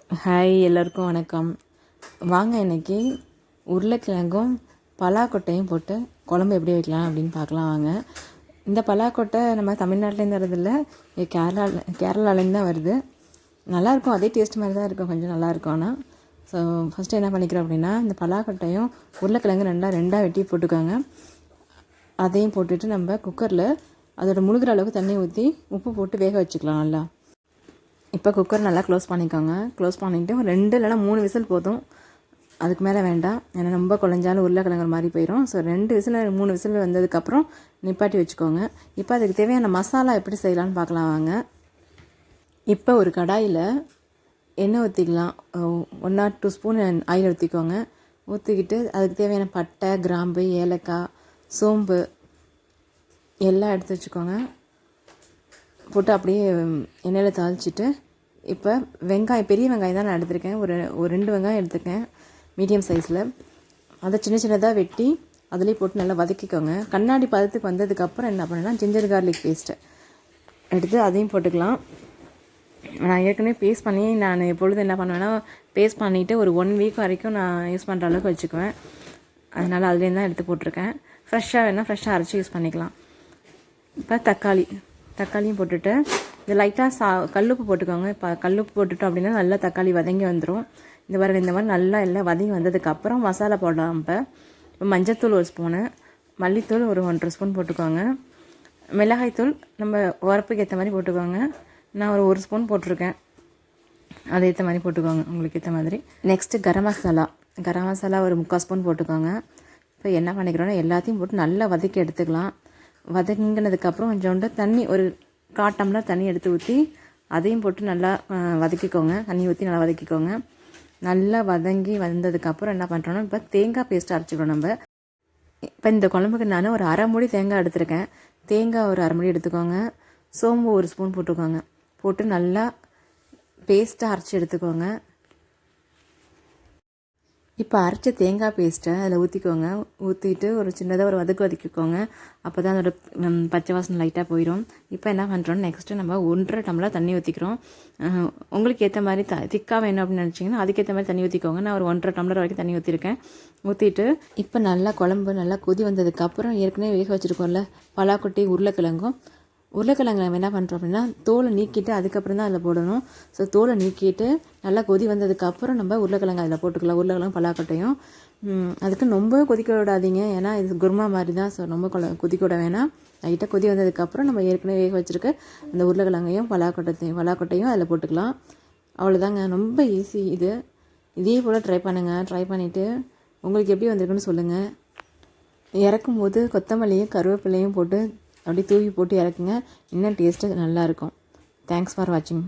Hi, எல்லோருக்கும் வணக்கம். வாங்க இன்றைக்கி உருளைக்கிழங்கும் பலாக்கொட்டையும் போட்டு குழம்பு எப்படி வைக்கலாம் அப்படின்னு பார்க்கலாம். வாங்க. இந்த பலாக்கொட்டை நம்ம தமிழ்நாட்டிலேருந்து வரதில்லை, கேரளாலேருந்து தான் வருது. நல்லாயிருக்கும், அதே டேஸ்ட் மாதிரி தான் இருக்கும், கொஞ்சம் நல்லாயிருக்கும். ஆனால் ஸோ ஃபஸ்ட்டு என்ன பண்ணிக்கிறோம் அப்படின்னா, இந்த பலாக்கொட்டையும் உருளைக்கிழங்கு ரெண்டாக வெட்டி போட்டுக்கோங்க. அதையும் போட்டுட்டு நம்ம குக்கரில் அதோட முழுகிற அளவுக்கு தண்ணி ஊற்றி உப்பு போட்டு வேக வச்சுக்கலாம் நல்லா. இப்போ குக்கர் நல்லா க்ளோஸ் பண்ணிக்கோங்க. க்ளோஸ் பண்ணிவிட்டு ஒரு 2 இல்லைனா 3 விசில் போதும், அதுக்கு மேலே வேண்டாம். ஏன்னா ரொம்ப குழஞ்சாலும் உருளைக்கிழங்கு மாதிரி போயிடும். ஸோ 2 விசில் 3 விசில் வந்ததுக்கப்புறம் நிப்பாட்டி வச்சுக்கோங்க. இப்போ அதுக்கு தேவையான மசாலா எப்படி செய்யலான்னு பார்க்கலாம் வாங்க. இப்போ ஒரு கடாயில் எண்ணெய் ஊற்றிக்கலாம். 1 or 2 ஸ்பூன் ஆயில் ஊற்றிக்கோங்க. ஊற்றிக்கிட்டு அதுக்கு தேவையான பட்டை, கிராம்பு, ஏலக்காய், சோம்பு எல்லாம் எடுத்து வச்சுக்கோங்க. போட்டு அப்படியே எண்ணெயில் தாளிச்சிட்டு இப்போ வெங்காயம், பெரிய வெங்காயம் தான் நான் எடுத்திருக்கேன். ஒரு 2 வெங்காயம் எடுத்துருக்கேன் மீடியம் சைஸில். அதை சின்ன சின்னதாக வெட்டி அதிலே போட்டு நல்லா வதக்கிக்கோங்க. கண்ணாடி பதத்துக்கு வந்ததுக்கப்புறம் என்ன பண்ணலாம், ஜிஞ்சர் கார்லிக் பேஸ்ட்டு எடுத்து அதையும் போட்டுக்கலாம். நான் ஏற்கனவே பேஸ்ட் பண்ணி நான் எப்பொழுது என்ன பண்ணுவேன்னா, பேஸ்ட் பண்ணிவிட்டு ஒரு 1 வீக் வரைக்கும் நான் யூஸ் பண்ணுற அளவுக்கு வச்சுக்குவேன். அதனால் அதுலேருந்து தான் எடுத்து போட்டிருக்கேன். ஃப்ரெஷ்ஷாக வேணால் ஃப்ரெஷ்ஷாக அரைச்சி யூஸ் பண்ணிக்கலாம். இப்போ தக்காளியும் போட்டுட்டு இது லைட்டாக கல்லுப்பு போட்டுக்கோங்க. இப்போ கல்லுப்பு போட்டுட்டோம் அப்படின்னா நல்லா தக்காளி வதங்கி வந்துடும். இந்த மாதிரி நல்லா எல்லாம் வதங்கி வந்ததுக்கப்புறம் மசாலா போடலாம். இப்போ மஞ்சத்தூள் 1 ஸ்பூனு, மல்லித்தூள் ஒரு 1.5 ஸ்பூன் போட்டுக்கோங்க. மிளகாய்த்தூள் நம்ம உரப்புக்கு ஏற்ற மாதிரி போட்டுக்கோங்க. நான் ஒரு 1 ஸ்பூன் போட்டிருக்கேன், அதை ஏற்ற மாதிரி போட்டுக்கோங்க உங்களுக்கு ஏற்ற மாதிரி. நெக்ஸ்ட்டு கரம் மசாலா ஒரு 3/4 ஸ்பூன் போட்டுக்கோங்க. இப்போ என்ன பண்ணிக்கிறோன்னா எல்லாத்தையும் போட்டு நல்லா வதக்கி எடுத்துக்கலாம். வதங்கினதுக்கப்புறம் கொஞ்சோண்டு தண்ணி, ஒரு 1/4 டம்ளர் தண்ணி எடுத்து ஊற்றி அதையும் போட்டு நல்லா வதக்கிக்கோங்க. தண்ணி ஊற்றி நல்லா வதக்கிக்கோங்க. நல்லா வதங்கி வந்ததுக்கப்புறம் என்ன பண்ணுறோன்னா, இப்போ தேங்காய் பேஸ்ட்டு அரைச்சிக்கணும் நம்ம. இப்போ இந்த குழம்புக்கு நான் ஒரு 1/2 மூடி தேங்காய் எடுத்துருக்கேன். தேங்காய் ஒரு 1/2 மூடி எடுத்துக்கோங்க. சோம்பு 1 ஸ்பூன் போட்டுக்கோங்க. போட்டு நல்லா பேஸ்ட்டாக அரைச்சி எடுத்துக்கோங்க. இப்போ அரைச்ச தேங்காய் பேஸ்ட்டை அதில் ஊற்றிக்கோங்க. ஊற்றிட்டு ஒரு சின்னதாக ஒரு வதக்கிக்கோங்க. அப்போ தான் அதோட பச்சை வாசனை லைட்டாக போயிடும். இப்போ என்ன பண்ணுறோம், நெக்ஸ்ட்டு நம்ம 1.5 டம்ளர் தண்ணி ஊற்றிக்கிறோம். உங்களுக்கு ஏற்ற மாதிரி திக்காக வேணும் அப்படின்னு நினச்சிங்கன்னா அதுக்கேற்ற மாதிரி தண்ணி ஊற்றிக்கோங்க. நான் ஒரு 1.5 டம்ளர் வரைக்கும் தண்ணி ஊற்றிருக்கேன். ஊற்றிட்டு இப்போ நல்லா குழம்பு நல்லா கொதி வந்ததுக்கப்புறம் ஏற்கனவே வேக வச்சுருக்கோம்ல பலாக்கொட்டை, உருளைக்கிழங்கு நம்ம என்ன பண்ணுறோம் அப்படின்னா, தோலை நீக்கிட்டு அதுக்கப்புறம் தான் அதில் போடணும். ஸோ தோலை நீக்கிட்டு நல்லா கொதி வந்ததுக்கப்புறம் நம்ம உருளைக்கிழங்கு அதில் போட்டுக்கலாம். உருளைக்கிழங்கு பலாக்கொட்டையும் அதுக்கு ரொம்ப கொதிக்க விடாதீங்க, ஏன்னா இது குருமா மாதிரி தான். ஸோ ரொம்ப கொதிக்க விட வேணாம். லைட்டாக கொதி வந்ததுக்கப்புறம் நம்ம ஏற்கனவே வேக வச்சுருக்க அந்த உருளைக்கிழங்கையும் பலாக்கொட்டையும் அதில் போட்டுக்கலாம். அவ்வளோதாங்க, ரொம்ப ஈஸி இது. இதே போல் ட்ரை பண்ணுங்கள். ட்ரை பண்ணிவிட்டு உங்களுக்கு எப்படி வந்திருக்குன்னு சொல்லுங்கள். இறக்கும்போது கொத்தமல்லியும் கருவேப்பிலையும் போட்டு அப்படியே தூவி போட்டு இறக்குங்க. இன்னும் டேஸ்ட்டு நல்லாயிருக்கும். தேங்க்ஸ் ஃபார் வாட்சிங்.